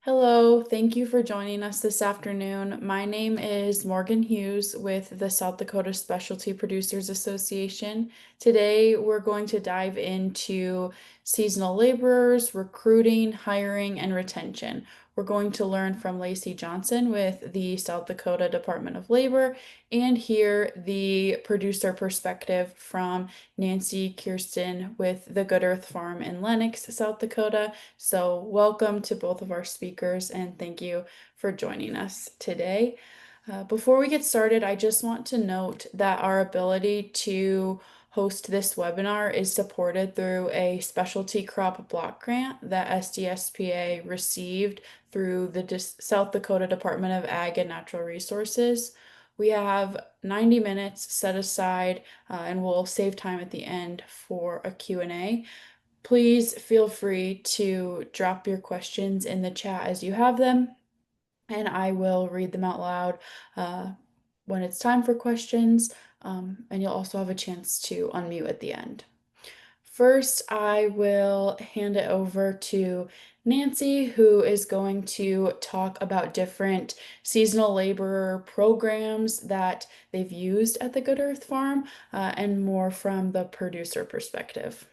Hello, thank you for joining us this afternoon. My name is Morgan Hughes with the South Dakota Specialty Producers Association. Today, we're going to dive into seasonal laborers, recruiting, hiring, and retention. We're going to learn from Lacey Johnson with the South Dakota Department of Labor and hear the producer perspective from Nancy Kirstein with the Good Earth Farm in Lennox, South Dakota. So, welcome to both of our speakers and thank you for joining us today. Before we get started, I just want to note that our ability to host this webinar is supported through a specialty crop block grant that SDSPA received through the South Dakota Department of Ag and Natural Resources. We have 90 minutes set aside and we'll save time at the end for a Q&A. Please feel free to drop your questions in the chat as you have them, and I will read them out loud when it's time for questions, and you'll also have a chance to unmute at the end. First, I will hand it over to Nancy, who is going to talk about different seasonal laborer programs that they've used at the Good Earth Farm, and more from the producer perspective.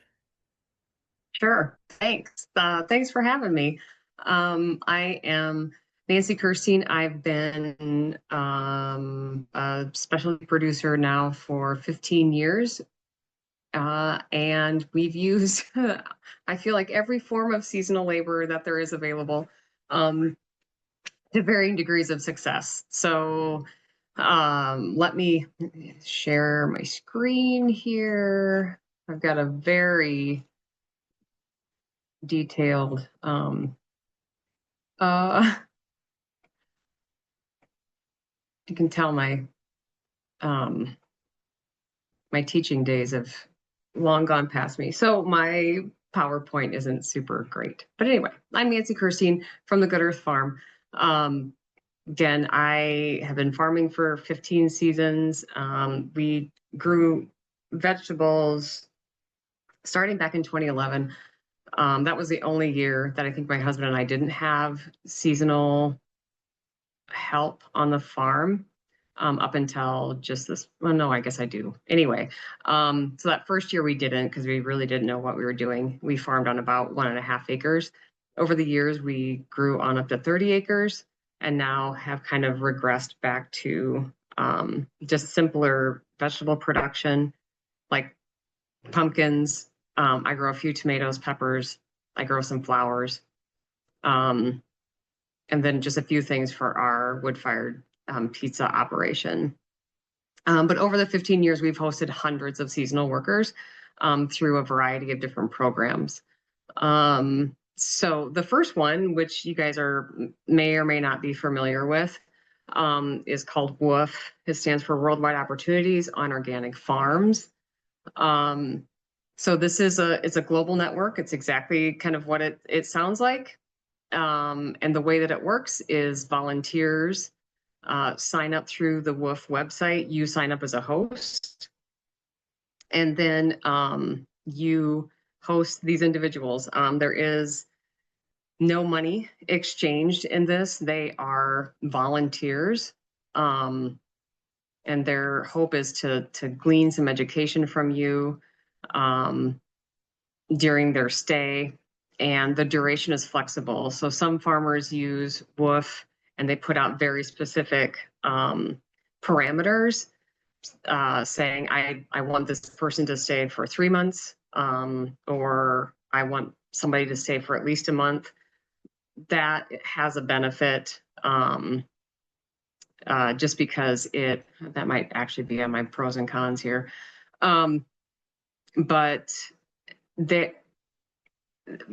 Sure. Thanks. Thanks for having me. I am Nancy Kirstein. I've been a specialty producer now for 15 years. And we've used, I feel like every form of seasonal labor that there is available to varying degrees of success. So let me share my screen here. I've got a very detailed you can tell my my teaching days have long gone past me, so my PowerPoint isn't super great, but anyway, I'm Nancy Kirstein from the Good Earth Farm. Again, I have been farming for 15 seasons. We grew vegetables starting back in 2011. That was the only year that I think my husband and I didn't have seasonal help on the farm, up until just this. Well, no, I guess I do. Anyway, so that first year we didn't, because we really didn't know what we were doing. We farmed on about 1.5 acres. Over the years, we grew on up to 30 acres and now have kind of regressed back to just simpler vegetable production, like pumpkins. I grow a few tomatoes, peppers. I grow some flowers. And then just a few things for our wood-fired pizza operation. But over the 15 years, we've hosted hundreds of seasonal workers through a variety of different programs. So the first one, which you guys may or may not be familiar with, is called WOOF. It stands for Worldwide Opportunities on Organic Farms. So this is it's a global network. It's exactly kind of what it sounds like. And the way that it works is volunteers sign up through the WOOF website. You sign up as a host, and then you host these individuals. There is no money exchanged in this. They are volunteers, and their hope is to glean some education from you during their stay. And the duration is flexible. So some farmers use WOOF and they put out very specific parameters, saying, I want this person to stay for 3 months, or I want somebody to stay for at least a month. That has a benefit, just because that might actually be on my pros and cons here. But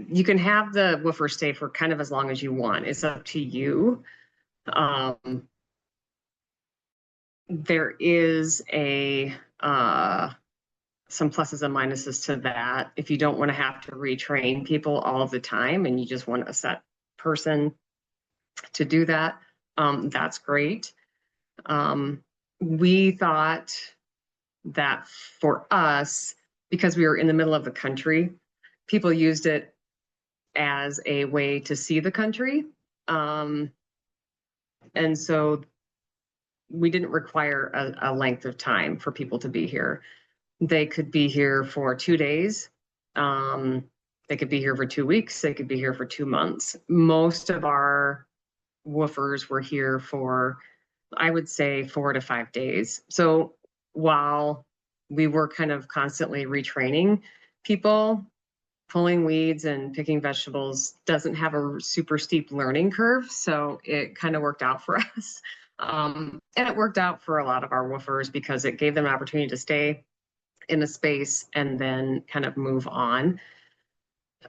you can have the woofer stay for kind of as long as you want. It's up to you. There is some pluses and minuses to that. If you don't want to have to retrain people all of the time and you just want a set person to do that, that's great. We thought that for us, because we were in the middle of the country, people used it as a way to see the country. And so we didn't require a length of time for people to be here. They could be here for 2 days. They could be here for 2 weeks. They could be here for 2 months. Most of our woofers were here for, I would say, 4 to 5 days. So while we were kind of constantly retraining people, pulling weeds and picking vegetables doesn't have a super steep learning curve. So it kind of worked out for us. And it worked out for a lot of our woofers because it gave them an opportunity to stay in a space and then kind of move on.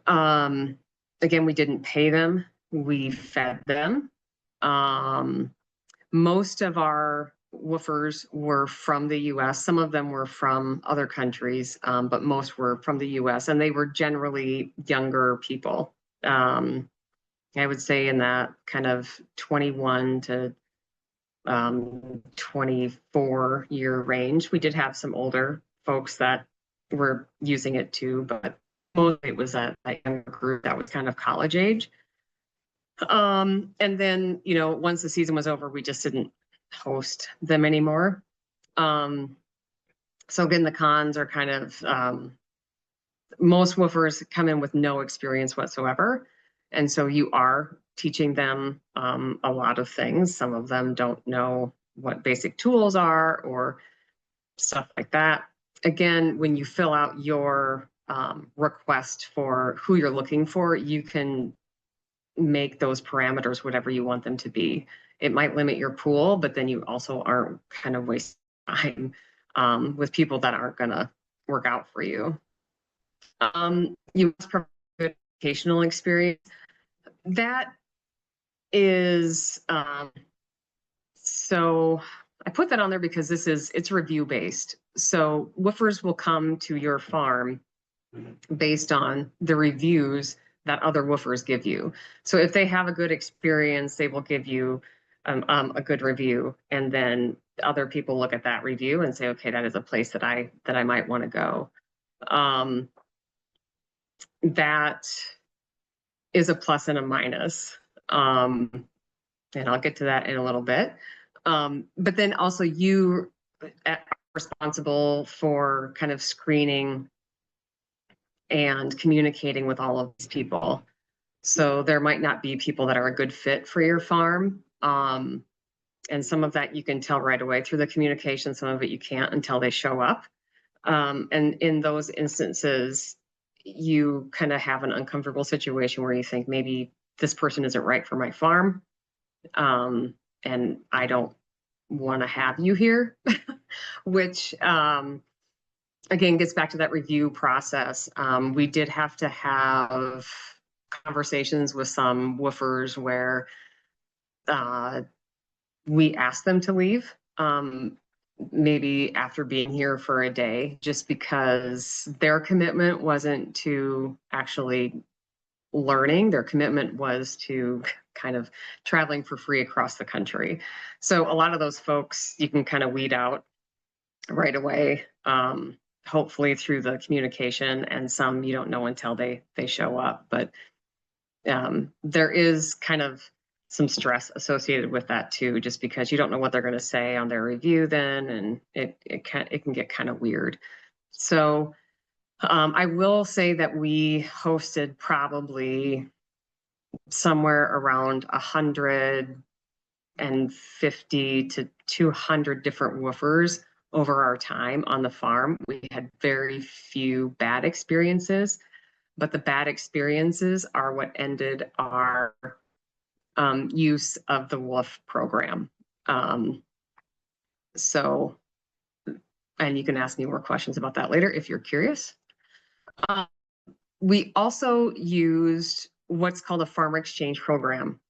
Again, we didn't pay them, we fed them. Most of our woofers were from the US. Some of them were from other countries, but most were from the US, and they were generally younger people. I would say in that kind of 21 to 24-year range. We did have some older folks that were using it too, but mostly it was a younger group that was kind of college age. And then, once the season was over, we just didn't host them anymore. So again, the cons are kind of most woofers come in with no experience whatsoever. And so you are teaching them a lot of things. Some of them don't know what basic tools are or stuff like that. Again, when you fill out your request for who you're looking for, you can make those parameters whatever you want them to be. It might limit your pool, but then you also aren't kind of wasting time with people that aren't going to work out for you. You must provide good educational experience. That is, so I put that on there because it's review based. So woofers will come to your farm based on the reviews that other woofers give you. So if they have a good experience, they will give you a good review, and then other people look at that review and say, okay, that is a place that I might want to go. That is a plus and a minus. And I'll get to that in a little bit. But then also you are responsible for kind of screening and communicating with all of these people. So there might not be people that are a good fit for your farm. And some of that you can tell right away through the communication. Some of it you can't until they show up. And in those instances, you kind of have an uncomfortable situation where you think maybe this person isn't right for my farm. And I don't want to have you here, which again gets back to that review process. We did have to have conversations with some woofers where we asked them to leave, maybe after being here for a day, just because their commitment wasn't to actually learning. Their commitment was to kind of traveling for free across the country. So a lot of those folks you can kind of weed out right away, hopefully through the communication, and some you don't know until they show up. But there is kind of some stress associated with that too, just because you don't know what they're going to say on their review then, and it can get kind of weird. So I will say that we hosted probably somewhere around 150 to 200 different woofers over our time on the farm. We had very few bad experiences, but the bad experiences are what ended our use of the WOOF program. So, and you can ask me more questions about that later if you're curious. We also used what's called a farmer exchange program.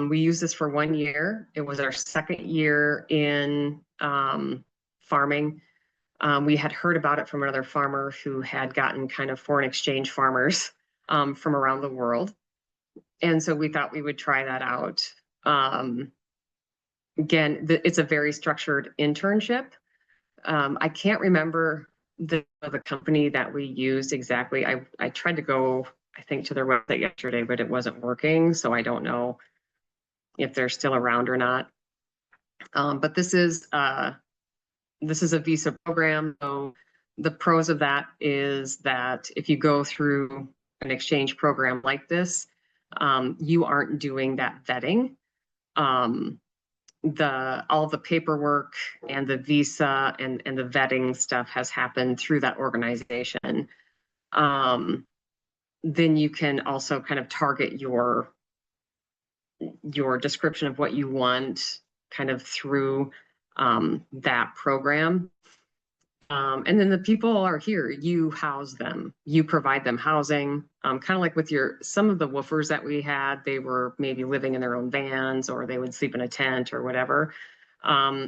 We used this for 1 year. It was our second year in farming. We had heard about it from another farmer who had gotten kind of foreign exchange farmers from around the world. And so we thought we would try that out. Again, it's a very structured internship. I can't remember the company that we used exactly. I tried to go, I think, to their website yesterday, but it wasn't working. So I don't know if they're still around or not. But this is a visa program. So the pros of that is that if you go through an exchange program like this, you aren't doing that vetting. All the paperwork and the visa and the vetting stuff has happened through that organization. Then you can also kind of target your description of what you want kind of through that program. And then the people are here, you house them, you provide them housing, kind of like with some of the woofers that we had, they were maybe living in their own vans or they would sleep in a tent or whatever.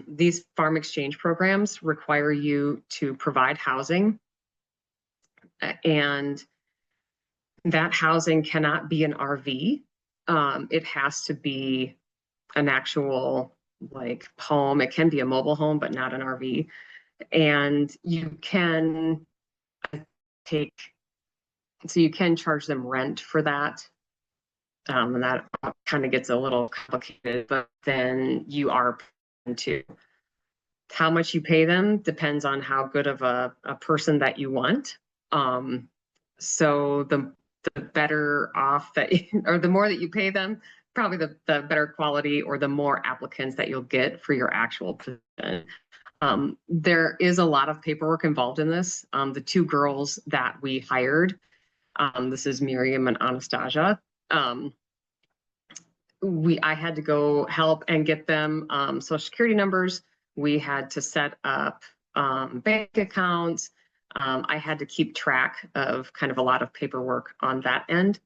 These farm exchange programs require you to provide housing, and that housing cannot be an RV. It has to be an actual like home. It can be a mobile home, but not an RV. And you can charge them rent for that. And that kind of gets a little complicated, but then you are to how much you pay them depends on how good of a person that you want. So the better off that, or the more that you pay them, probably the better quality or the more applicants that you'll get for your actual position. There is a lot of paperwork involved in this. The two girls that we hired, this is Miriam and Anastasia. I had to go help and get them social security numbers. We had to set up bank accounts. I had to keep track of kind of a lot of paperwork on that end.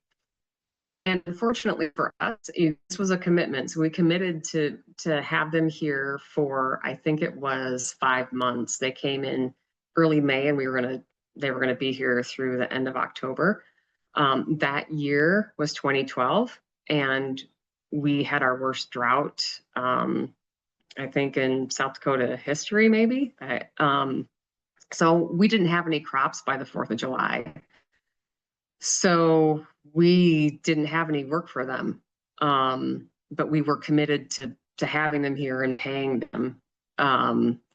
And unfortunately for us, this was a commitment. So we committed to have them here for, I think it was 5 months. They came in early May and they were going to be here through the end of October. That year was 2012, and we had our worst drought, I think in South Dakota history, maybe. So we didn't have any crops by the 4th of July. So we didn't have any work for them, but we were committed to having them here and paying them.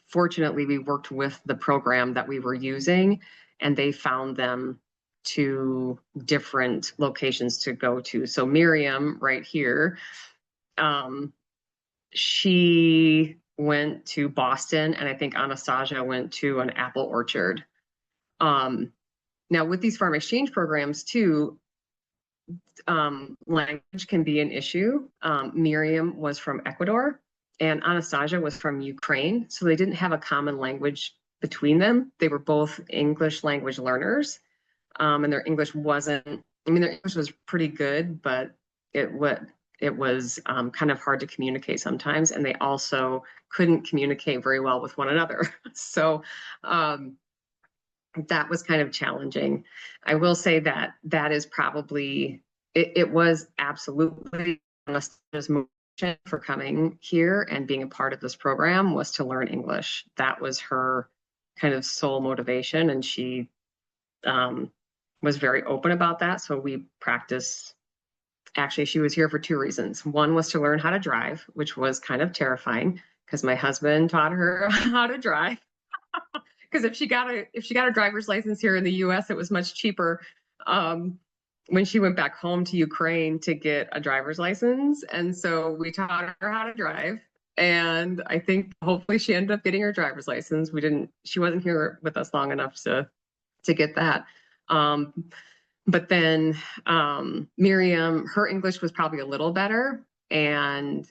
Fortunately, we worked with the program that we were using, and they found them to different locations to go to. So Miriam, right here, she went to Boston, and I think Anastasia went to an apple orchard. Now, with these farm exchange programs too, language can be an issue. Miriam was from Ecuador and Anastasia was from Ukraine, so they didn't have a common language between them. They were both English language learners, and their English their English was pretty good, but it was kind of hard to communicate sometimes, and they also couldn't communicate very well with one another. So that was kind of challenging. I will say that is probably, it was absolutely Anastasia's motivation for coming here and being a part of this program was to learn English. That was her kind of sole motivation, and she was very open about that. So we practiced. Actually, she was here for 2 reasons. One was to learn how to drive, which was kind of terrifying because my husband taught her how to drive. Because if she got a driver's license here in the U.S., it was much cheaper when she went back home to Ukraine to get a driver's license. And so we taught her how to drive. And I think hopefully she ended up getting her driver's license. She wasn't here with us long enough to get that. But then Miriam, her English was probably a little better. And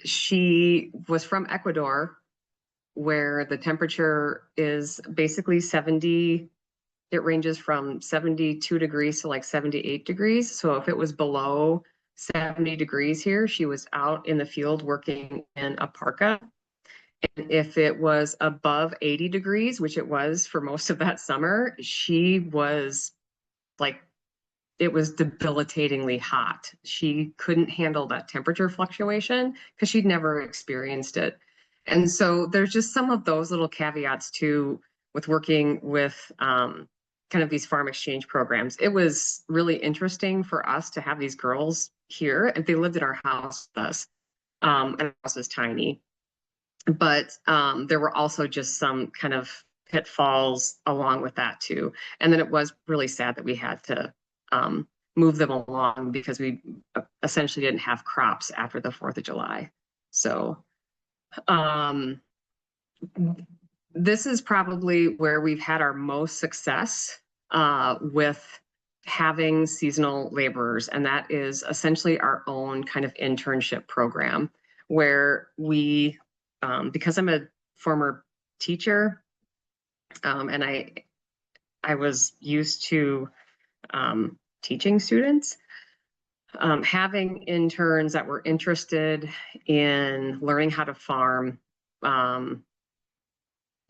she was from Ecuador, where the temperature is basically 70. It ranges from 72 degrees to like 78 degrees. So if it was below 70 degrees here, she was out in the field working in a parka. And if it was above 80 degrees, which it was for most of that summer, she was like, it was debilitatingly hot. She couldn't handle that temperature fluctuation because she'd never experienced it. And so there's just some of those little caveats too with working with kind kind of these farm exchange programs. It was really interesting for us to have these girls here, and they lived in our house with us. And our house is tiny, but there were also just some kind of pitfalls along with that too. And then it was really sad that we had to move them along because we essentially didn't have crops after the 4th of July. So this is probably where we've had our most success with having seasonal laborers, and that is essentially our own kind of internship program where we, because I'm a former teacher, and I was used to teaching students, having interns that were interested in learning how to farm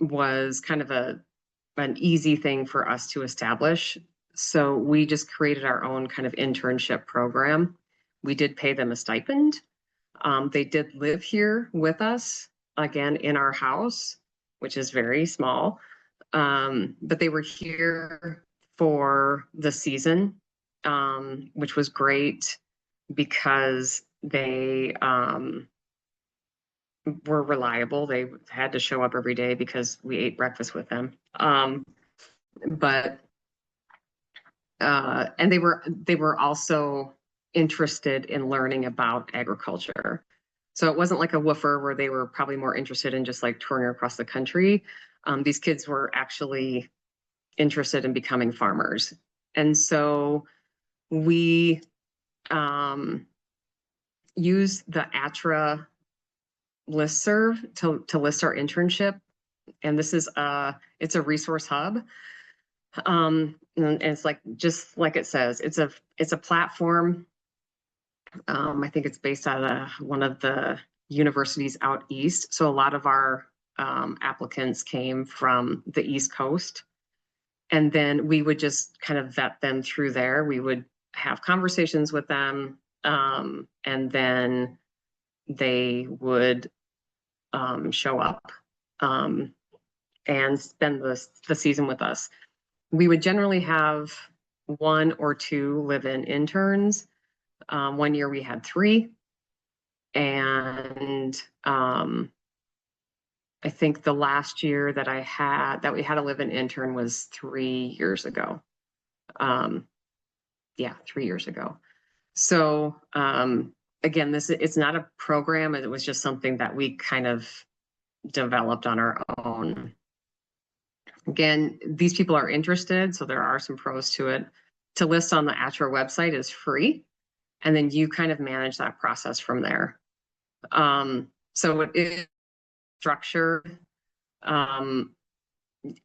was kind of an easy thing for us to establish. So we just created our own kind of internship program. We did pay them a stipend. They did live here with us, again, in our house, which is very small. But they were here for the season, which was great because they were reliable. They had to show up every day because we ate breakfast with them. And they were also interested in learning about agriculture. So it wasn't like a woofer where they were probably more interested in just like touring across the country. These kids were actually interested in becoming farmers. And so we used the ATRA listserv to list our internship. And this is it's a resource hub. And it's like, just like it says, it's a platform. I think it's based out of one of the universities out east. So a lot of our applicants came from the East Coast. And then we would just kind of vet them through there. We would have conversations with them, and then they would show up and spend the season with us. We would generally have 1 or 2 live-in interns. One year we had 3. And I think the last year that we had a live-in intern was 3 years ago. Yeah, 3 years ago. So again, it's not a program. It was just something that we kind of developed on our own. Again, these people are interested, so there are some pros to it. To list on the ATRA website is free, and then you kind of manage that process from there. So it is structured.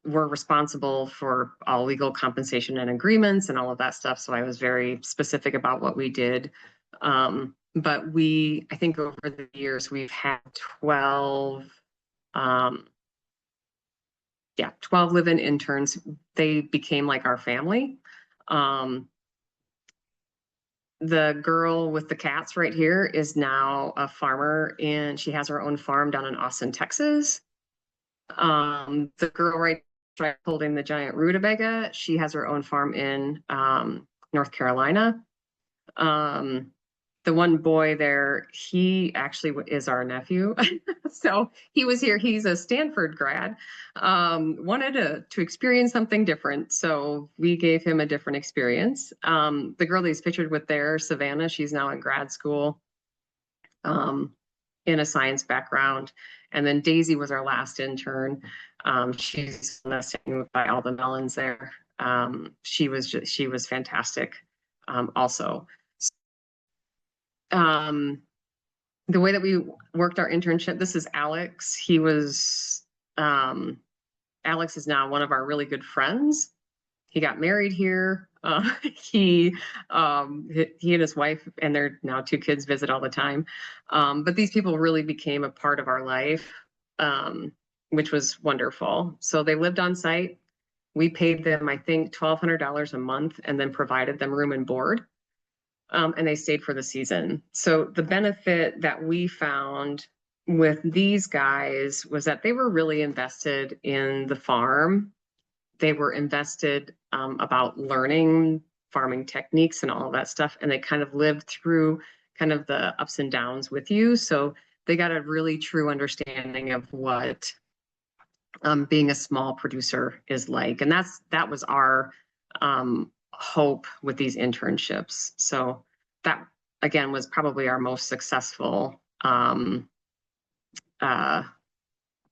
We're responsible for all legal compensation and agreements and all of that stuff. So I was very specific about what we did. But I think over the years, we've had 12 live-in interns. They became like our family. The girl with the cats right here is now a farmer, and she has her own farm down in Austin, Texas. The girl right holding the giant rutabaga, she has her own farm in North Carolina. The one boy there, he actually is our nephew. So he was here. He's a Stanford grad, wanted to experience something different. So we gave him a different experience. The girl that he's pictured with there, Savannah, she's now in grad school in a science background. And then Daisy was our last intern. She's standing by all the melons there. She was fantastic also. The way that we worked our internship, this is Alex. Alex is now one of our really good friends. He got married here. He and his wife and their now 2 kids visit all the time. But these people really became a part of our life, which was wonderful. So they lived on site. We paid them, I think, $1,200 a month and then provided them room and board. And they stayed for the season. So the benefit that we found with these guys was that they were really invested in the farm. they were invested about learning farming techniques and all of that stuff. And they kind of lived through kind of the ups and downs with you. So they got a really true understanding of what being a small producer is like. And that was our hope with these internships. So that, again, was probably our most successful uh,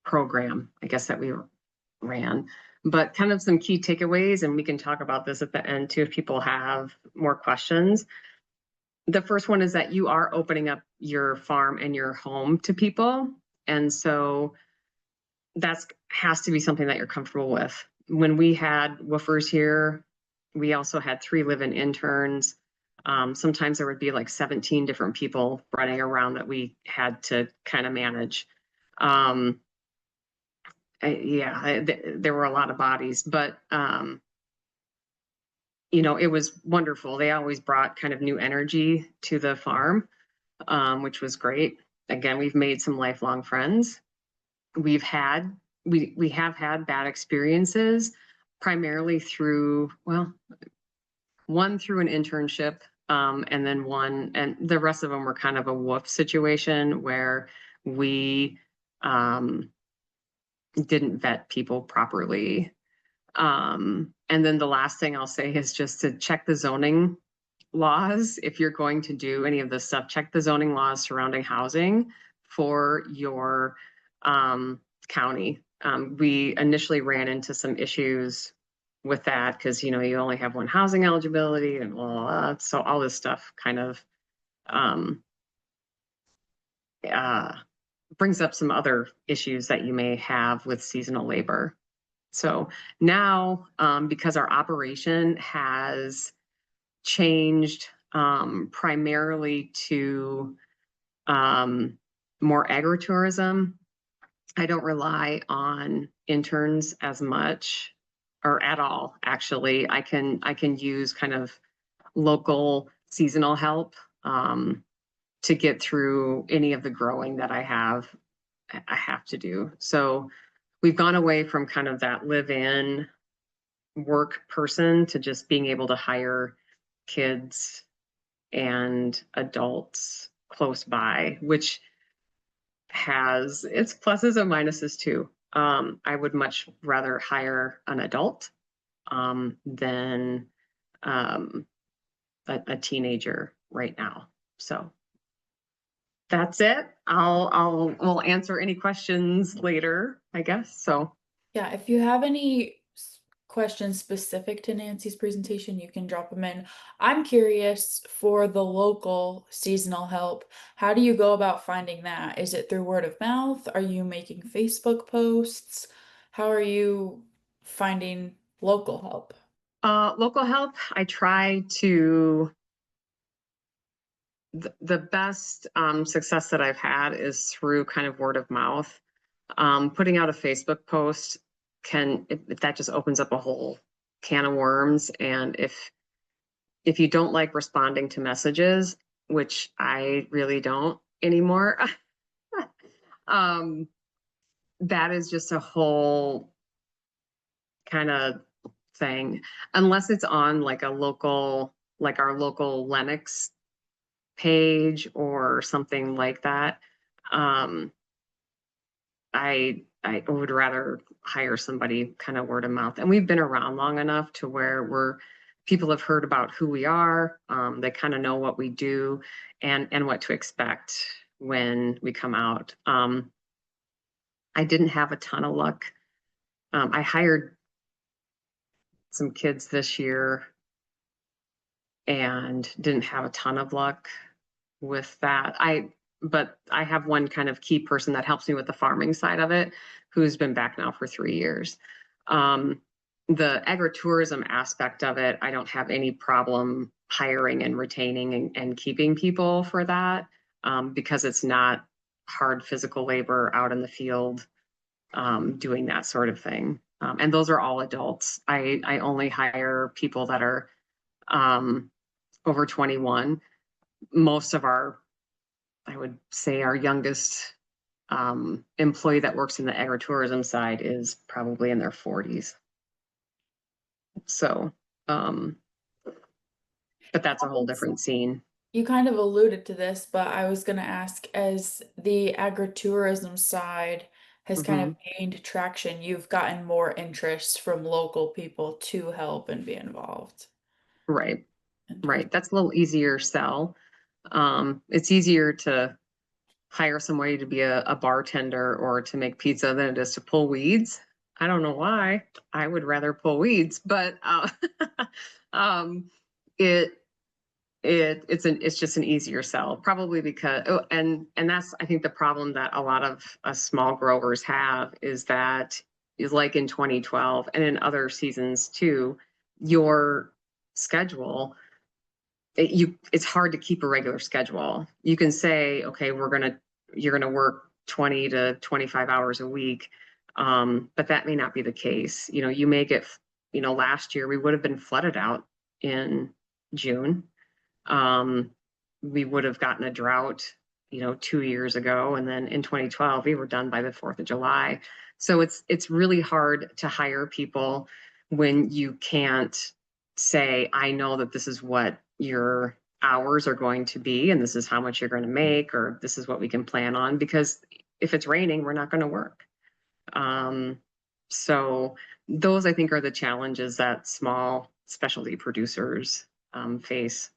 program, I guess, that we ran. But kind of some key takeaways, and we can talk about this at the end too if people have more questions. The first one is that you are opening up your farm and your home to people. And so that has to be something that you're comfortable with. When we had woofers here, we also had 3 live-in interns. Sometimes there would be like 17 different people running around that we had to kind of manage. There were a lot of bodies, but it was wonderful. They always brought kind of new energy to the farm, which was great. Again, we've made some lifelong friends. We have had bad experiences, primarily through, well, one through an internship, and then one, and the rest of them were kind of a woof situation where we didn't vet people properly. And then the last thing I'll say is just to check the zoning laws. If you're going to do any of this stuff, check the zoning laws surrounding housing for your county. We initially ran into some issues with that because you only have one housing eligibility and blah, blah, blah. So all this stuff kind of brings up some other issues that you may have with seasonal labor. So now, because our operation has changed primarily to more agritourism, I don't rely on interns as much or at all, actually. I can use kind of local seasonal help to get through any of the growing that I have to do. So we've gone away from kind of that live-in work person to just being able to hire kids and adults close by, which has its pluses and minuses too. I would much rather hire an adult than a teenager right now. So that's it. We'll answer any questions later, I guess. So Yeah, if you have any questions specific to Nancy's presentation, you can drop them in. I'm curious for the local seasonal help. How do you go about finding that? Is it through word of mouth? Are you making Facebook posts? How are you finding local help? local help, I try to the best success that I've had is through kind of word of mouth. Putting out a Facebook post that just opens up a whole can of worms. And if you don't like responding to messages, which I really don't anymore, that is just a whole kind of thing. Unless it's on like our local Lennox page or something like that. I would rather hire somebody kind of word of mouth. And we've been around long enough to where people have heard about who we are. They kind of know what we do and what to expect when we come out. I didn't have a ton of luck. I hired some kids this year and didn't have a ton of luck with that. But I have one kind of key person that helps me with the farming side of it, who's been back now for 3 years. The agritourism aspect of it, I don't have any problem hiring and retaining and keeping people for that, because it's not hard physical labor out in the field doing that sort of thing. And those are all adults. I only hire people that are over 21. Most of I would say our youngest employee that works in the agritourism side is probably in their 40s. So, but that's a whole different scene. You kind of alluded to this, but I was gonna ask, as the agritourism side has kind of Hmm. gained traction, you've gotten more interest from local people to help and be involved. Right, Interesting. right. That's a little easier sell. It's easier to hire somebody to be a bartender or to make pizza than it is to pull weeds. I don't know why. I would rather pull weeds, but um, it it's just an easier sell, probably because and that's I think the problem that a lot of small growers have is that is like in 2012 and in other seasons too, your schedule it's hard to keep a regular schedule. You can say, okay, you're gonna work 20 to 25 hours a week, but that may not be the case. You may get, last year we would have been flooded out in June. Um, we would have gotten a drought, 2 years ago, and then in 2012 we were done by the 4th of July. So it's really hard to hire people when you can't say, I know that this is what your hours are going to be, and this is how much you're going to make, or this is what we can plan on. Because if it's raining, we're not going to work. Um, so those I think are the challenges that small specialty producers face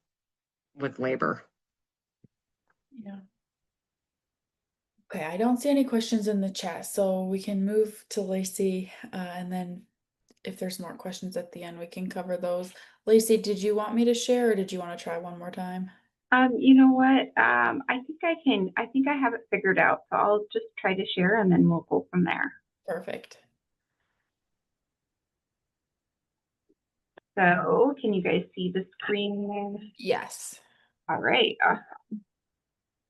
with labor. Yeah. Okay, I don't see any questions in the chat, so we can move to Lacey, and then if there's more questions at the end, we can cover those. Lacey, did you want me to share or did you want to try one more time? You know what? I think I have it figured out. So I'll just try to share and then we'll go from there. Perfect. So can you guys see the screen? Yes. All right.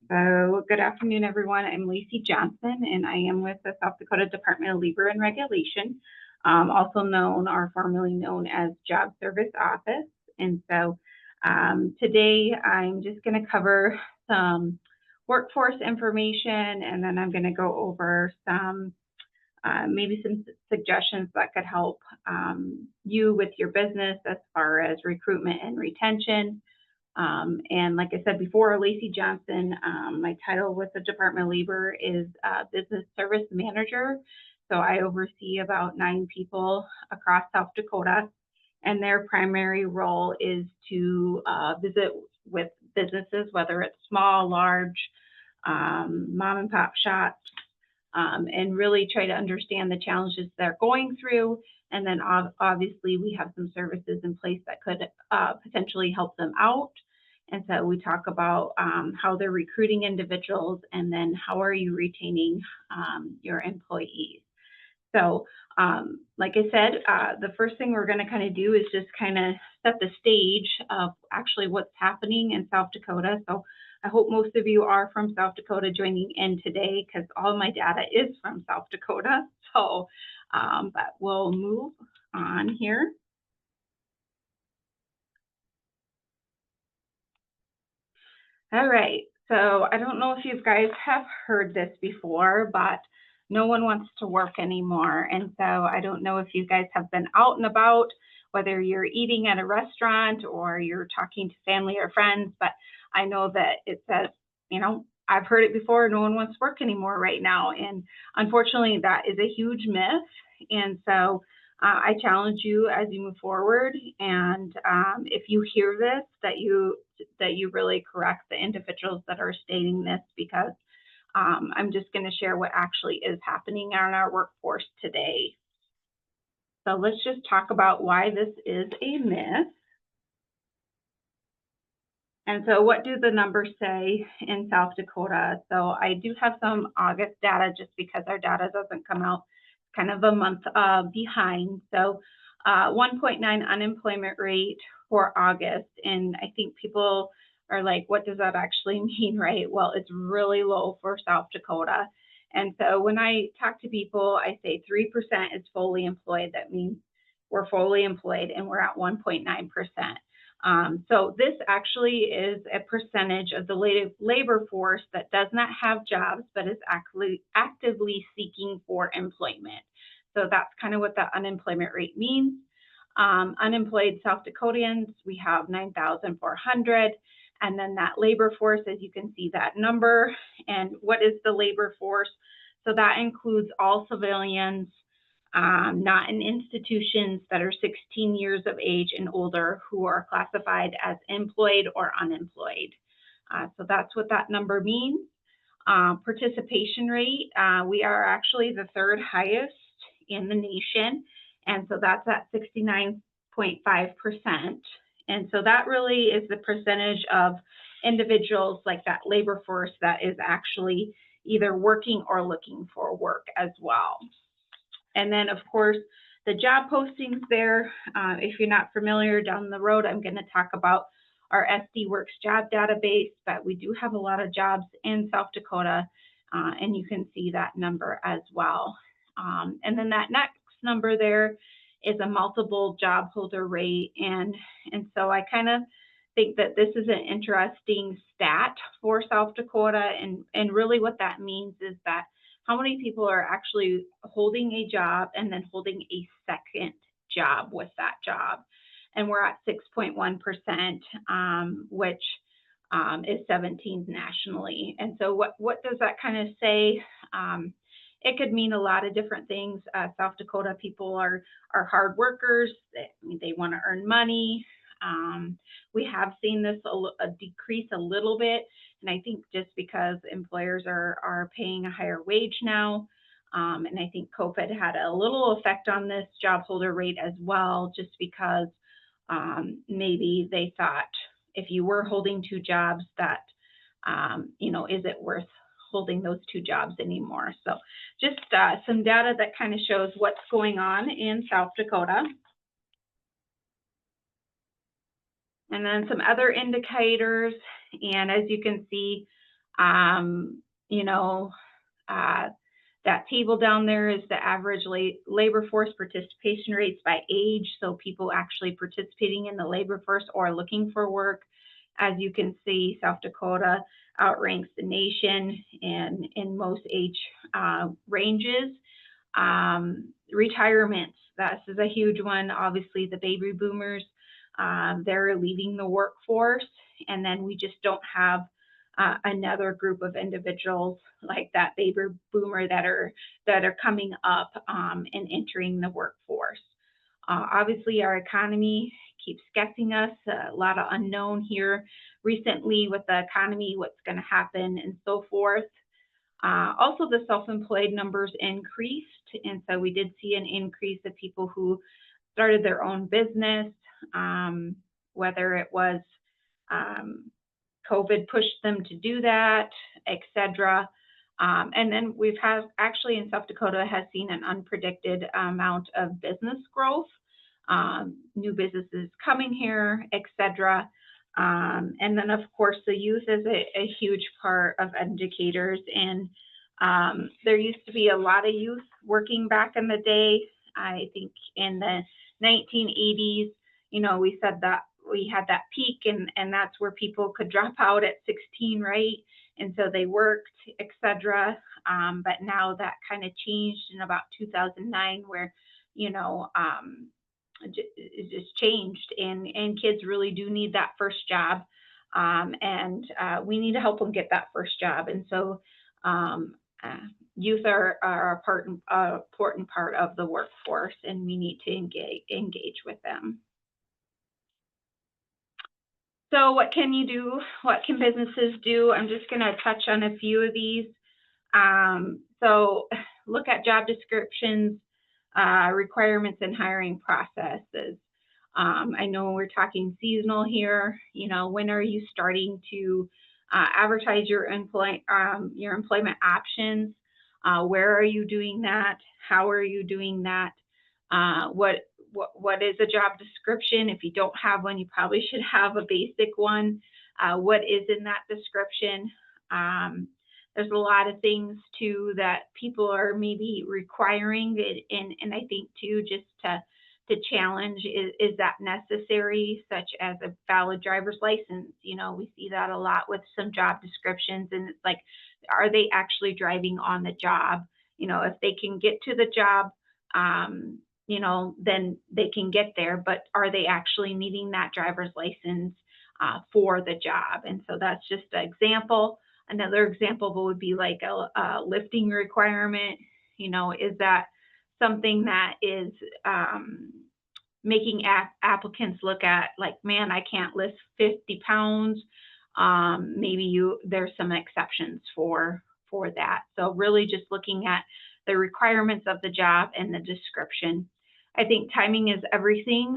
So good afternoon, everyone. I'm Lacey Johnson, and I am with the South Dakota Department of Labor and Regulation, also known or formerly known as Job Service Office. And so today I'm just going to cover some workforce information, and then I'm going to go over maybe some suggestions that could help you with your business as far as recruitment and retention. And like I said before, Lacey Johnson, my title with the Department of Labor is Business Service Manager. So I oversee about 9 people across South Dakota, and their primary role is to visit with businesses, whether it's small, large, mom and pop shops, and really try to understand the challenges they're going through. And then obviously we have some services in place that could potentially help them out. And so we talk about how they're recruiting individuals, and then how are you retaining your employees. So like I said, the first thing we're going to kind of do is just kind of set the stage of actually what's happening in South Dakota. So I hope most of you are from South Dakota joining in today, because all my data is from South Dakota. So, but we'll move on here. All right, so I don't know if you guys have heard this before, but no one wants to work anymore. And so I don't know if you guys have been out and about, whether you're eating at a restaurant or you're talking to family or friends, but I know that it says, I've heard it before, no one wants to work anymore right now. And unfortunately, that is a huge myth. And so I challenge you as you move forward. And if you hear this, that you really correct the individuals that are stating this, because I'm just going to share what actually is happening on our workforce today. So let's just talk about why this is a myth. And so what do the numbers say in South Dakota? So I do have some August data, just because our data doesn't come out kind of a month behind. So 1.9 unemployment rate for August. And I think people are like, what does that actually mean, right? Well, it's really low for South Dakota. And so when I talk to people, I say 3% is fully employed. That means we're fully employed, and we're at 1.9%. So this actually is a percentage of the labor force that does not have jobs, but is actively seeking for employment. So that's kind of what the unemployment rate means. Unemployed South Dakotans, we have 9,400. And then that labor force, as you can see that number. And what is the labor force? So that includes all civilians, not in institutions, that are 16 years of age and older, who are classified as employed or unemployed. So that's what that number means. Participation rate, we are actually the third highest in the nation. And so that's at 69.5%. And so that really is the percentage of individuals, like that labor force, that is actually either working or looking for work as well. And then, of course, the job postings there, if you're not familiar, down the road, I'm going to talk about our SD Works job database, but we do have a lot of jobs in South Dakota, and you can see that number as well. And then that next number there is a multiple job holder rate. And so I kind of think that this is an interesting stat for South Dakota. And really what that means is that how many people are actually holding a job and then holding a second job with that job. And we're at 6.1%, which is 17th nationally. And so what does that kind of say? It could mean a lot of different things. South Dakota people are hard workers. They want to earn money. We have seen this decrease a little bit, and I think just because employers are paying a higher wage now, and I think COVID had a little effect on this job holder rate as well, just because maybe they thought if you were holding two jobs that, is it worth holding those two jobs anymore? So just some data that kind of shows what's going on in South Dakota. And then some other indicators, and as you can see, that table down there is the average labor force participation rates by age, so people actually participating in the labor force or looking for work. As you can see, South Dakota outranks the nation in most age ranges. Retirements, this is a huge one. Obviously, the baby boomers, they're leaving the workforce, and then we just don't have another group of individuals like that baby boomer that are coming up and entering the workforce. Obviously, our economy keeps guessing us, a lot of unknown here recently with the economy, what's going to happen and so forth. Also, the self-employed numbers increased, and so we did see an increase of people who started their own business, whether it was COVID pushed them to do that, etc. And then we've had, actually in South Dakota, has seen an unpredicted amount of business growth, new businesses coming here, etc. And then, of course, the youth is a huge part of educators. And there used to be a lot of youth working back in the day. I think in the 1980s, we said that we had that peak, and that's where people could drop out at 16, right? And so they worked, etc. But now that kind of changed in about 2009, where it just changed, and kids really do need that first job, and we need to help them get that first job. And so youth are an important part of the workforce, and we need to engage with them. So what can you do? What can businesses do? I'm just going to touch on a few of these. So look at job descriptions, requirements, and hiring processes. I know we're talking seasonal here. When are you starting to advertise your employment options? Where are you doing that? How are you doing that? What is a job description? If you don't have one, you probably should have a basic one. What is in that description? There's a lot of things too that people are maybe requiring, and I think too, just to challenge, is that necessary, such as a valid driver's license. We see that a lot with some job descriptions, and it's like, are they actually driving on the job? If they can get to the job, then they can get there, but are they actually needing that driver's license for the job? And so that's just an example. Another example would be like a lifting requirement. Is that something that is making applicants look at like, man, I can't lift 50 pounds. Maybe there's some exceptions for that. So really just looking at the requirements of the job and the description. I think timing is everything.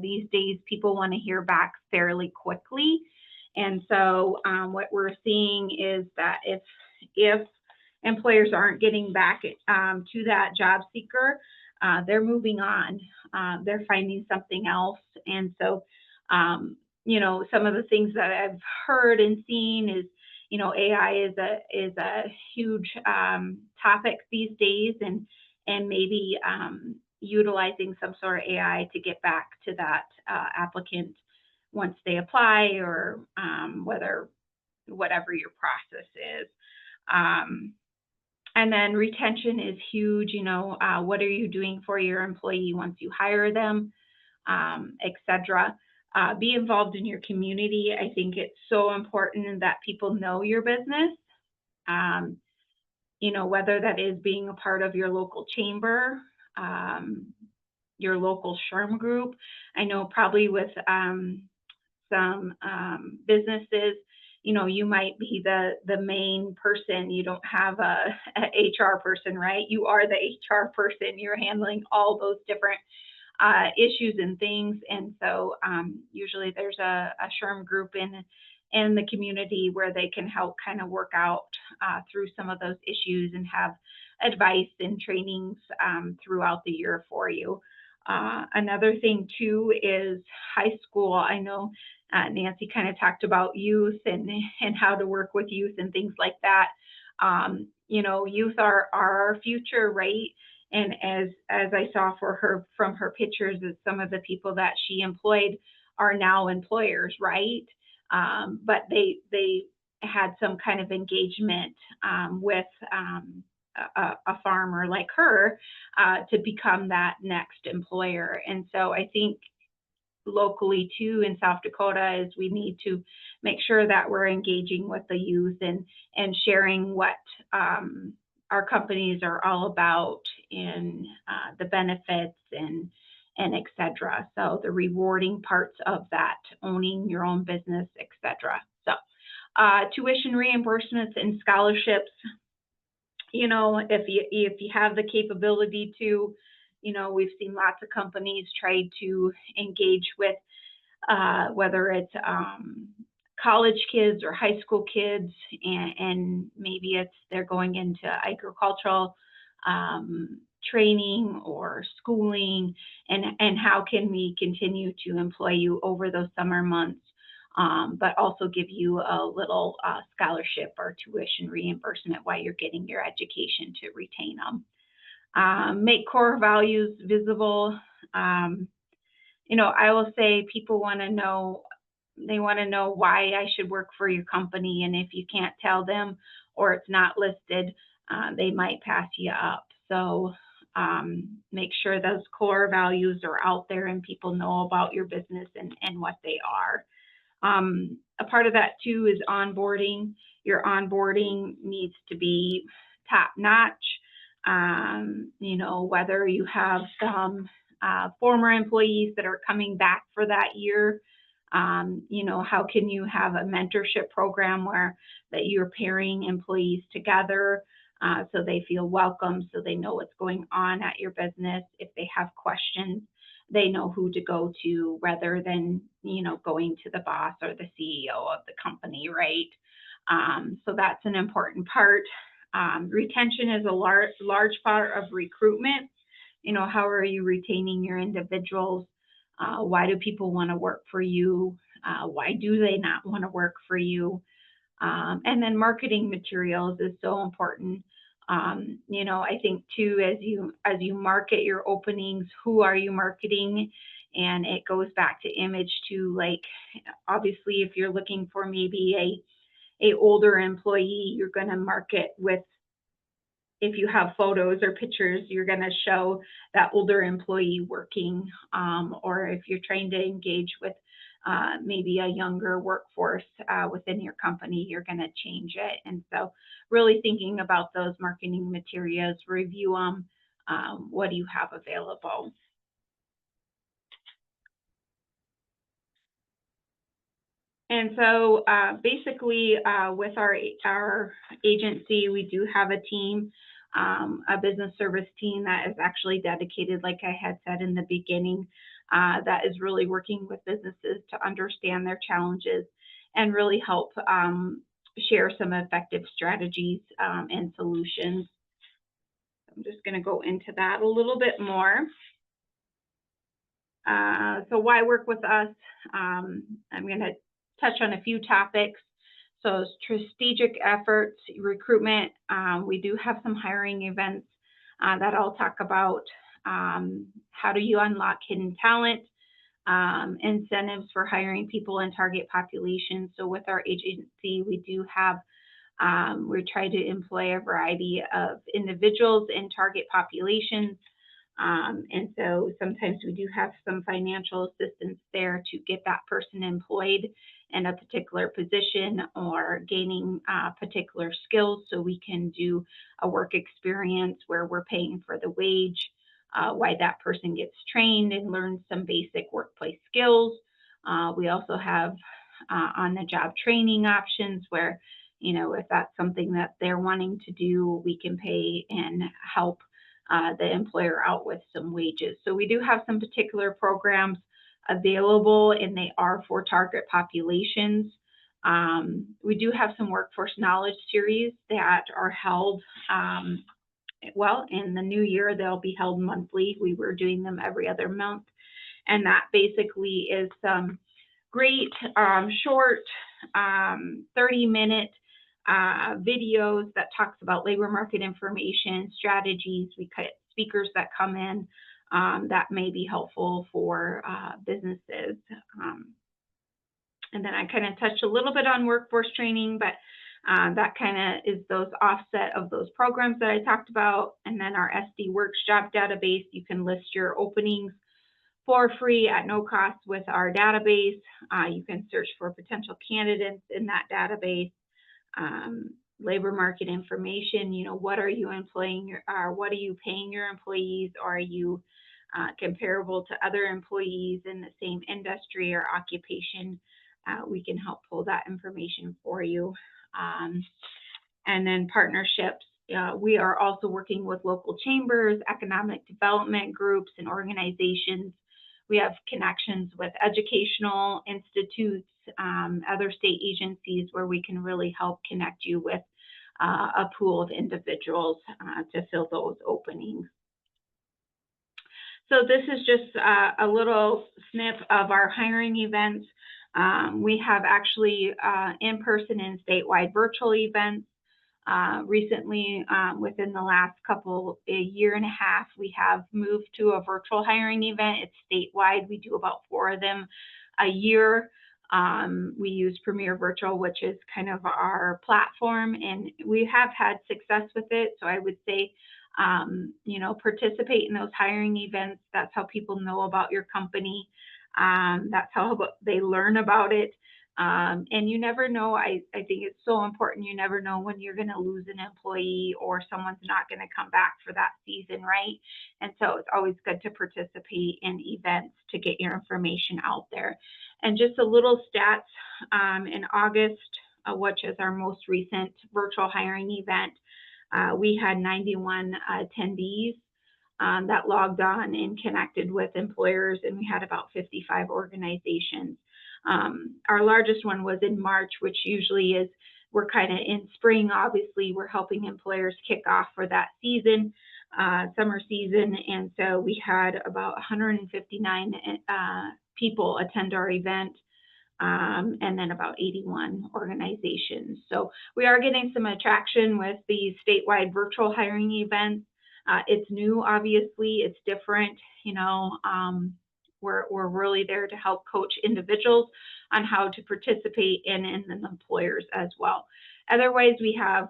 These days, people want to hear back fairly quickly. And so what we're seeing is that if employers aren't getting back to that job seeker, they're moving on. They're finding something else. And so, some of the things that I've heard and seen is, AI is a huge topic these days, and maybe utilizing some sort of AI to get back to that applicant once they apply, or whatever your process is. And then retention is huge. What are you doing for your employee once you hire them, etc. Be involved in your community. I think it's so important that people know your business. Whether that is being a part of your local chamber, your local SHRM group. I know probably with some businesses, you might be the main person. You don't have a HR person, right? You are the HR person. You're handling all those different issues and things. And so usually there's a SHRM group in the community where they can help kind of work out through some of those issues and have advice and trainings throughout the year for you. Another thing too is high school. I know Nancy kind of talked about youth and how to work with youth and things like that. Youth are our future, right? And as I saw from her pictures, is some of the people that she employed are now employers, right? But they had some kind of engagement with a farmer like her to become that next employer. And so I think locally too in South Dakota is we need to make sure that we're engaging with the youth and sharing what our companies are all about in the benefits and etc. So the rewarding parts of that, owning your own business, etc. So tuition reimbursements and scholarships. If you have the capability to, we've seen lots of companies try to engage with whether it's college kids or high school kids, and maybe they're going into agricultural training or schooling, and how can we continue to employ you over those summer months, but also give you a little scholarship or tuition reimbursement while you're getting your education to retain them. Make core values visible. I will say people want to know, they want to know why I should work for your company, and if you can't tell them or it's not listed, they might pass you up. So make sure those core values are out there and people know about your business and what they are. A part of that too is onboarding. Your onboarding needs to be top notch. Whether you have some former employees that are coming back for that year, how can you have a mentorship program where that you're pairing employees together so they feel welcome, so they know what's going on at your business. If they have questions, they know who to go to rather than, going to the boss or the CEO of the company, right? So that's an important part. Retention is a large part of recruitment. How are you retaining your individuals? Why do people want to work for you? Why do they not want to work for you? And then marketing materials is so important. I think too, as you market your openings, who are you marketing? And it goes back to image too. Like, obviously, if you're looking for maybe a older employee, you're going to market with if you have photos or pictures, you're going to show that older employee working, or if you're trying to engage with maybe a younger workforce within your company, you're going to change it. And so really thinking about those marketing materials, review them. What do you have available? And so basically with our agency, we do have a team, a business service team that is actually dedicated, like I had said in the beginning, that is really working with businesses to understand their challenges and really help share some effective strategies and solutions. I'm just going to go into that a little bit more. So why work with us? I'm going to touch on a few topics. So strategic efforts, recruitment. We do have some hiring events that I'll talk about. How do you unlock hidden talent? Incentives for hiring people in target populations. So with our agency, we do have, we try to employ a variety of individuals in target populations. And so sometimes we do have some financial assistance there to get that person employed in a particular position or gaining particular skills, so we can do a work experience where we're paying for the wage, while that person gets trained and learns some basic workplace skills. We also have on-the-job training options where, you know, if that's something that they're wanting to do, we can pay and help the employer out with some wages. So we do have some particular programs available, and they are for target populations. We do have some workforce knowledge series that are held, well, in the new year, they'll be held monthly. We were doing them every other month. And that basically is some great short 30-minute videos that talks about labor market information, strategies. We cut speakers that come in that may be helpful for businesses. And then I kind of touched a little bit on workforce training, but that kind of is those offset of those programs that I talked about. And then our SD Works job database, you can list your openings for free at no cost with our database. You can search for potential candidates in that database. Labor market information, you know, what are you employing what are you paying your employees? Are you comparable to other employees in the same industry or occupation? We can help pull that information for you. And then partnerships. We are also working with local chambers, economic development groups, and organizations. We have connections with educational institutes, other state agencies where we can really help connect you with a pool of individuals to fill those openings. So this is just a little snip of our hiring events. We have actually in-person and statewide virtual events. Recently, within the last a year and a half, we have moved to a virtual hiring event. It's statewide. We do about 4 of them a year. We use Premier Virtual, which is kind of our platform, and we have had success with it. So I would say, you know, participate in those hiring events. That's how people know about your company. That's how they learn about it. And you never know, I think it's so important, you never know when you're going to lose an employee or someone's not going to come back for that season, right? And so it's always good to participate in events to get your information out there. And just a little stats, in August, which is our most recent virtual hiring event, we had 91 attendees that logged on and connected with employers, and we had about 55 organizations. Our largest one was in March, which usually is, we're kind of in spring, obviously, we're helping employers kick off for that season, summer season. And so we had about 159 people attend our event, and then about 81 organizations. So we are getting some attraction with these statewide virtual hiring events. It's new, obviously, it's different, you know. We're really there to help coach individuals on how to participate in employers as well. Otherwise, we have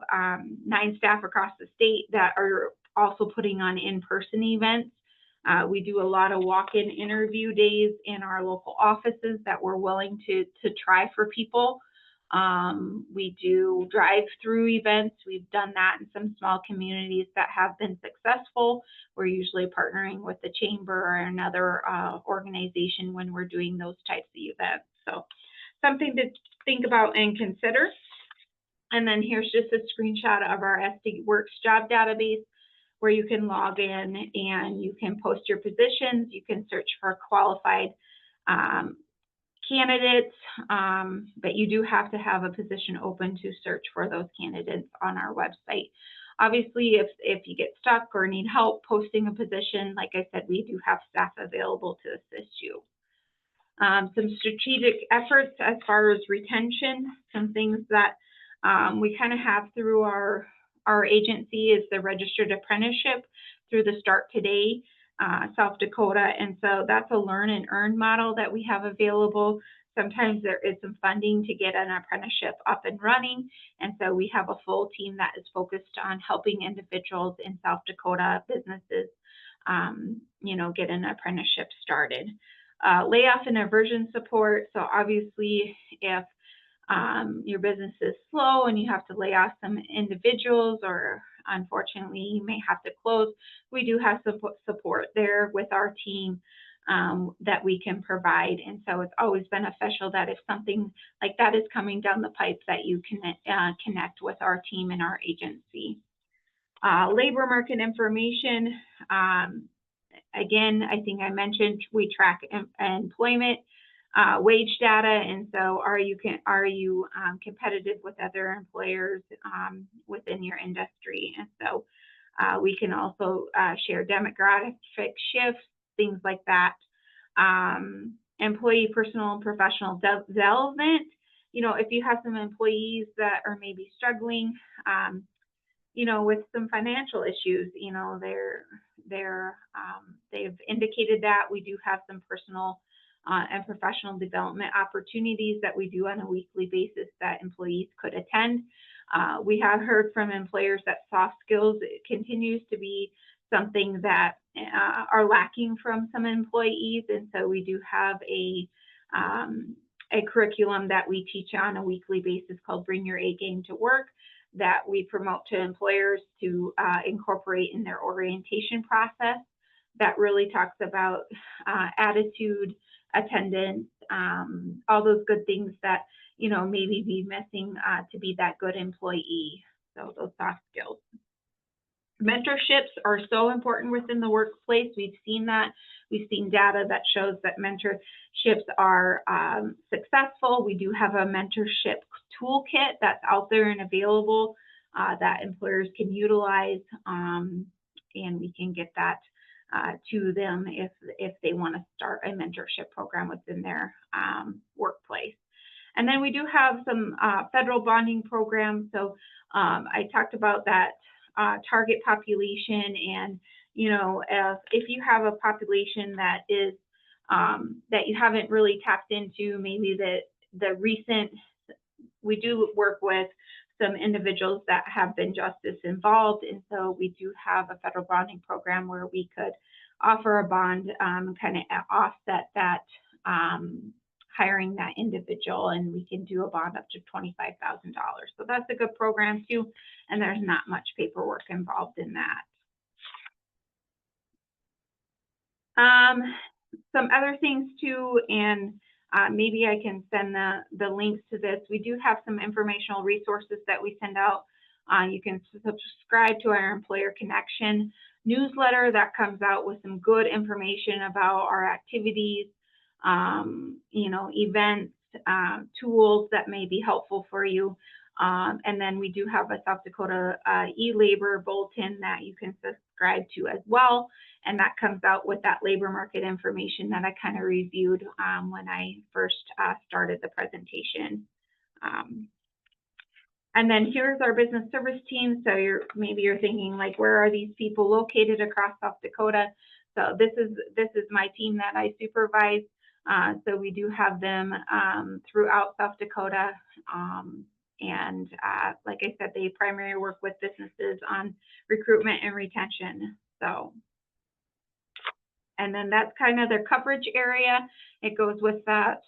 9 staff across the state that are also putting on in-person events. We do a lot of walk-in interview days in our local offices that we're willing to try for people. We do drive-through events. We've done that in some small communities that have been successful. We're usually partnering with the chamber or another organization when we're doing those types of events. So something to think about and consider. And then here's just a screenshot of our SD Works job database where you can log in and you can post your positions. You can search for qualified candidates, but you do have to have a position open to search for those candidates on our website. Obviously, if you get stuck or need help posting a position, like I said, we do have staff available to assist you. Some strategic efforts as far as retention, some things that we kind of have through our agency is the registered apprenticeship through the Start Today South Dakota. And so that's a learn and earn model that we have available. Sometimes there is some funding to get an apprenticeship up and running. And so we have a full team that is focused on helping individuals in South Dakota businesses, get an apprenticeship started. Layoff and aversion support. So obviously if your business is slow and you have to lay off some individuals, or unfortunately you may have to close, we do have support there with our team that we can provide. And so it's always beneficial that if something like that is coming down the pipe, that you can connect with our team and our agency. Labor market information. Again, I think I mentioned we track employment, wage data, and so are you competitive with other employers within your industry? And so we can also share demographic shifts, things like that. Employee personal and professional development. If you have some employees that are maybe struggling, with some financial issues, they've indicated that we do have some personal and professional development opportunities that we do on a weekly basis that employees could attend. We have heard from employers that soft skills continues to be something that are lacking from some employees, and so we do have a curriculum that we teach on a weekly basis called Bring Your A Game to Work, that we promote to employers to incorporate in their orientation process, that really talks about attitude, attendance, all those good things that maybe be missing to be that good employee. So those soft skills. Mentorships are so important within the workplace. We've seen that. We've seen data that shows that mentorships are successful. We do have a mentorship toolkit that's out there and available that employers can utilize, and we can get that to them if they want to start a mentorship program within their workplace. And then we do have some federal bonding programs. So I talked about that target population, and if you have a population that is that you haven't really tapped into, maybe the recent, we do work with some individuals that have been justice involved, and so we do have a federal bonding program where we could offer a bond, kind of offset that hiring that individual, and we can do a bond up to $25,000. So that's a good program too, and there's not much paperwork involved in that. Some other things too, and maybe I can send the links to this. We do have some informational resources that we send out. You can subscribe to our Employer Connection newsletter that comes out with some good information about our activities, events, tools that may be helpful for you. And then we do have a South Dakota e-labor bulletin that you can subscribe to as well. And that comes out with that labor market information that I kind of reviewed when I first started the presentation. And then here's our business service team. So maybe you're thinking, like, where are these people located across South Dakota? So this is my team that I supervise. So we do have them throughout South Dakota. And like I said, they primarily work with businesses on recruitment and retention. So, and then that's kind of their coverage area. It goes with that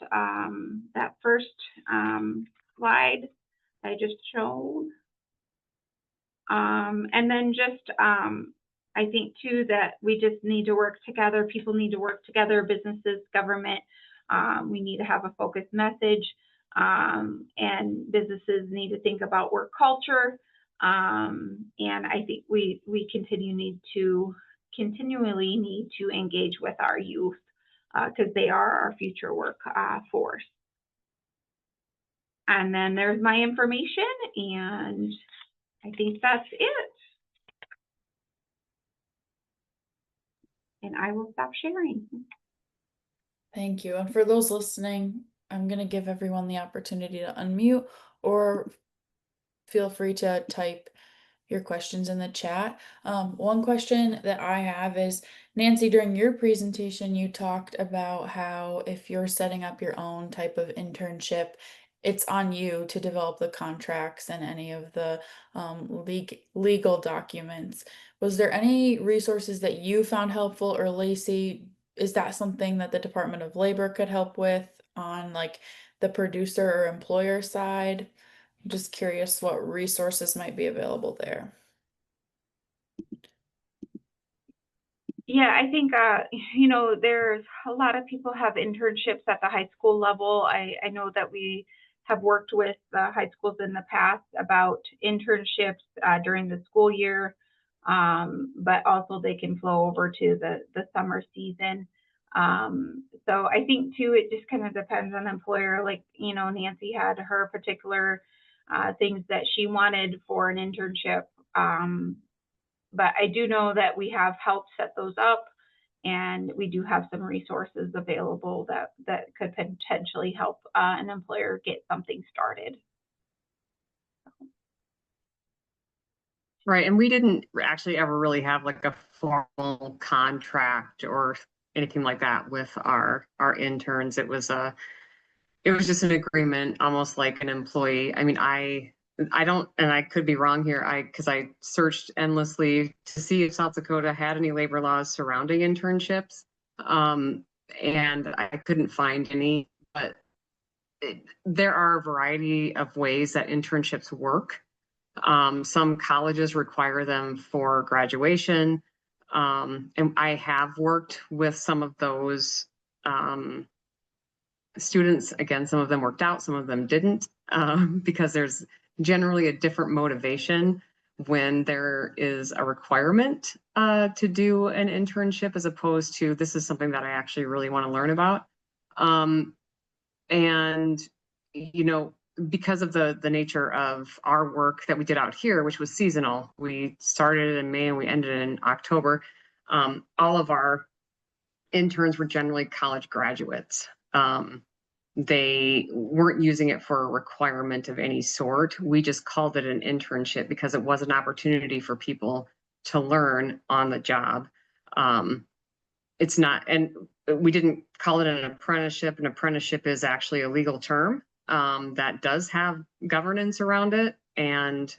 that first slide I just showed. And then just I think too that we just need to work together. People need to work together, businesses, government. We need to have a focused message, and businesses need to think about work culture. And I think we continually need to engage with our youth because they are our future work force. And then there's my information, and I think that's it. And I will stop sharing. Thank you. And for those listening, I'm going to give everyone the opportunity to unmute or feel free to type your questions in the chat. One question that I have is, Nancy, during your presentation, you talked about how if you're setting up your own type of internship, it's on you to develop the contracts and any of the legal documents. Was there any resources that you found helpful, or Lacey, is that something that the Department of Labor could help with on like the producer or employer side? I'm just curious what resources might be available there. Yeah, I think, you know, there's a lot of people have internships at the high school level. I know that we have worked with high schools in the past about internships during the school year, but also they can flow over to the summer season. So I think too, it just kind of depends on the employer. Like, you know, Nancy had her particular things that she wanted for an internship. But I do know that we have helped set those up, and we do have some resources available that could potentially help an employer get something started. Right, and we didn't actually ever really have like a formal contract or anything like that with our interns. It was just an agreement, almost like an employee. I mean, I don't, and I could be wrong here, because I searched endlessly to see if South Dakota had any labor laws surrounding internships, and I couldn't find any. But there are a variety of ways that internships work. Some colleges require them for graduation, and I have worked with some of those students. Again, some of them worked out, some of them didn't, because there's generally a different motivation when there is a requirement to do an internship, as opposed to this is something that I actually really want to learn about. And, you know, because of the nature of our work that we did out here, which was seasonal, we started in May and we ended in October. All of our interns were generally college graduates. They weren't using it for a requirement of any sort. We just called it an internship because it was an opportunity for people to learn on the job. It's not, and we didn't call it an apprenticeship. An apprenticeship is actually a legal term that does have governance around it. And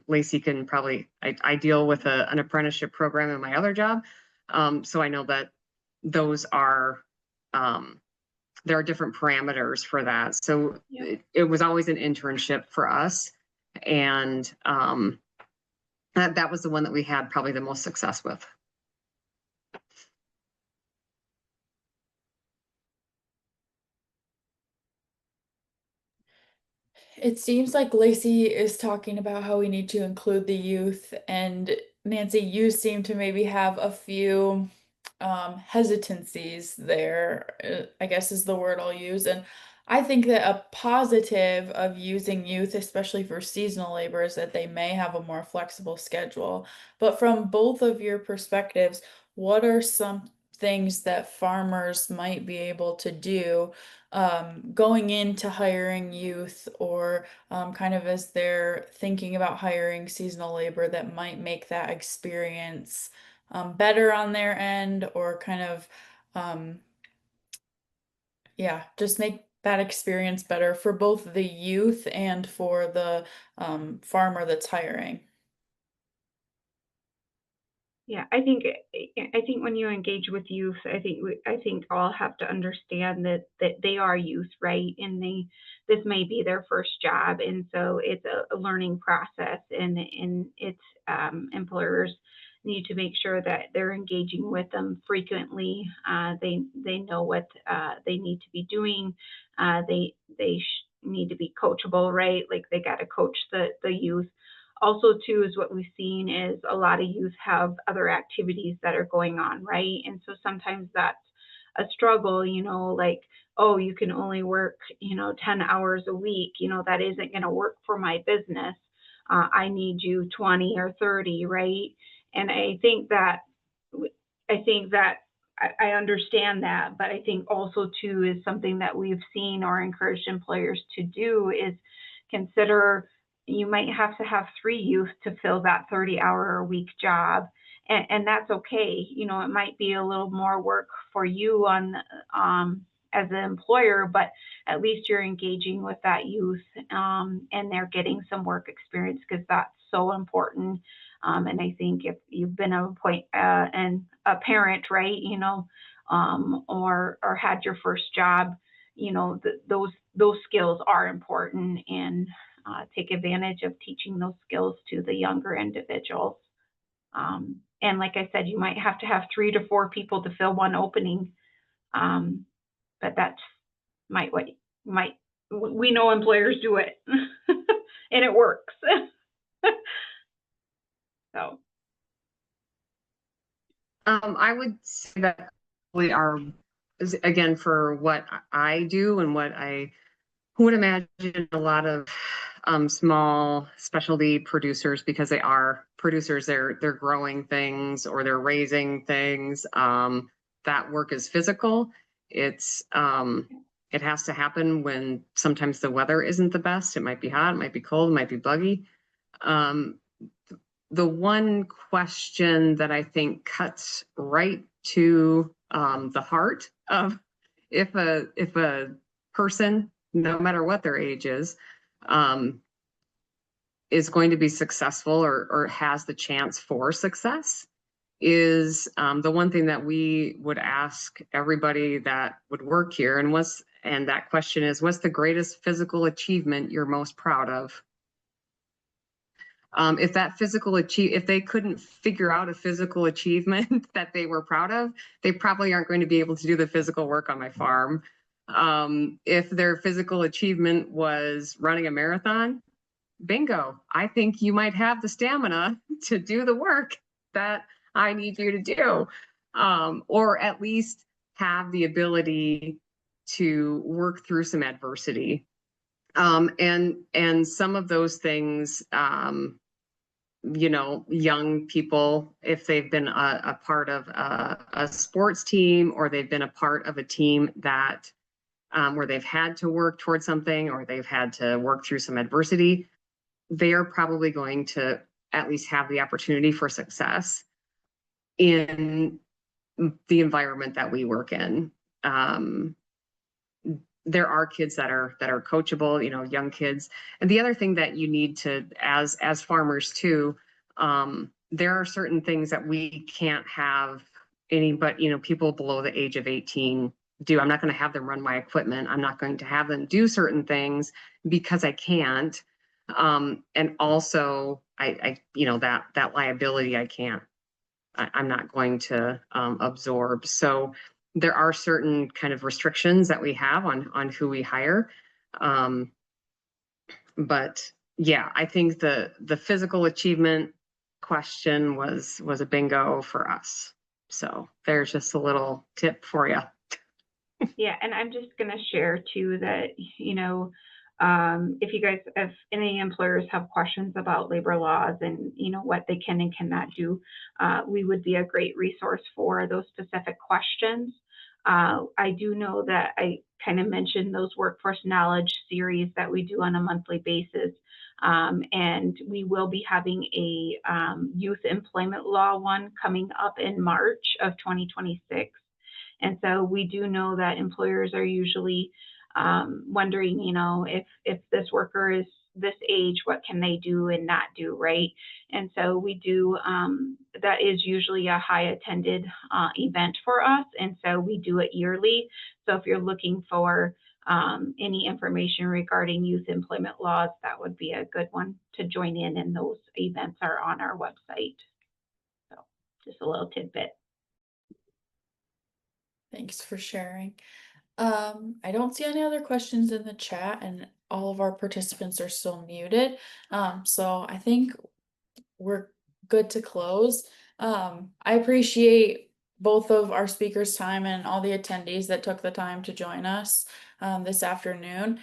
Lacey can probably, I deal with an apprenticeship program in my other job. So I know that those are, there are different parameters for that. So yeah, it was always an internship for us. And that was the one that we had probably the most success with. It seems like Lacey is talking about how we need to include the youth, and Nancy, you seem to maybe have a few hesitancies there, I guess is the word I'll use. And I think that a positive of using youth, especially for seasonal labor, is that they may have a more flexible schedule. But from both of your perspectives, what are some things that farmers might be able to do going into hiring youth, or kind of as they're thinking about hiring seasonal labor, that might make that experience better on their end, or kind of, yeah, just make that experience better for both the youth and for the farmer that's hiring. Yeah, I think when you engage with youth, I think all have to understand that they are youth, right? And this may be their first job, and so it's a learning process, and it's employers need to make sure that they're engaging with them frequently. They know what they need to be doing. Need to be coachable, right? Like they got to coach the youth. Also too is what we've seen is a lot of youth have other activities that are going on, right? And so sometimes that's a struggle, like, oh, you can only work 10 hours a week, that isn't going to work for my business. I need you 20 or 30, right? And I think that I understand that, but I think also too is something that we've seen or encouraged employers to do is consider you might have to have 3 youth to fill that 30-hour-a-week job. And that's okay. It might be a little more work for you as an employer, but at least you're engaging with that youth, and they're getting some work experience because that's so important. And I think if you've been and a parent, right, or had your first job, those skills are important, and take advantage of teaching those skills to the younger individuals. And like I said, you might have to have 3 to 4 people to fill one opening, but that's what might we know employers do it, and it works. So I would say that we are, again, for what I do and what I would imagine a lot of small specialty producers, because they are producers, they're growing things or they're raising things. That work is physical. It has to happen when sometimes the weather isn't the best. It might be hot, it might be cold, it might be buggy. The one question that I think cuts right to the heart of if a person, no matter what their age is going to be successful or has the chance for success, is the one thing that we would ask everybody that would work here, and that question is, what's the greatest physical achievement you're most proud of? If they couldn't figure out a physical achievement that they were proud of, they probably aren't going to be able to do the physical work on my farm. If their physical achievement was running a marathon, bingo, I think you might have the stamina to do the work that I need you to do, or at least have the ability to work through some adversity. And some of those things, young people, if they've been a part of a sports team, or they've been a part of a team that where they've had to work towards something, or they've had to work through some adversity, they are probably going to at least have the opportunity for success in the environment that we work in. There are kids that are coachable, young kids. And the other thing that you need to, as farmers too, there are certain things that we can't have people below the age of 18 do. I'm not going to have them run my equipment. I'm not going to have them do certain things because I can't. And also that liability I'm not going to absorb. So there are certain kind of restrictions that we have on who we hire. But yeah, I think the physical achievement question was a bingo for us. So there's just a little tip for you. yeah, and I'm just going to share too that, if any employers have questions about labor laws and, what they can and cannot do, we would be a great resource for those specific questions. I do know that I kind of mentioned those workforce knowledge series that we do on a monthly basis. And we will be having a youth employment law one coming up in March of 2026. And so we do know that employers are usually wondering, if this worker is this age, what can they do and not do, right? And so we do, that is usually a high attended event for us. And so we do it yearly. So if you're looking for any information regarding youth employment laws, that would be a good one to join in, and those events are on our website. So just a little tidbit. Thanks for sharing. I don't see any other questions in the chat, and all of our participants are still muted. So I think we're good to close. I appreciate both of our speakers' time and all the attendees that took the time to join us this afternoon.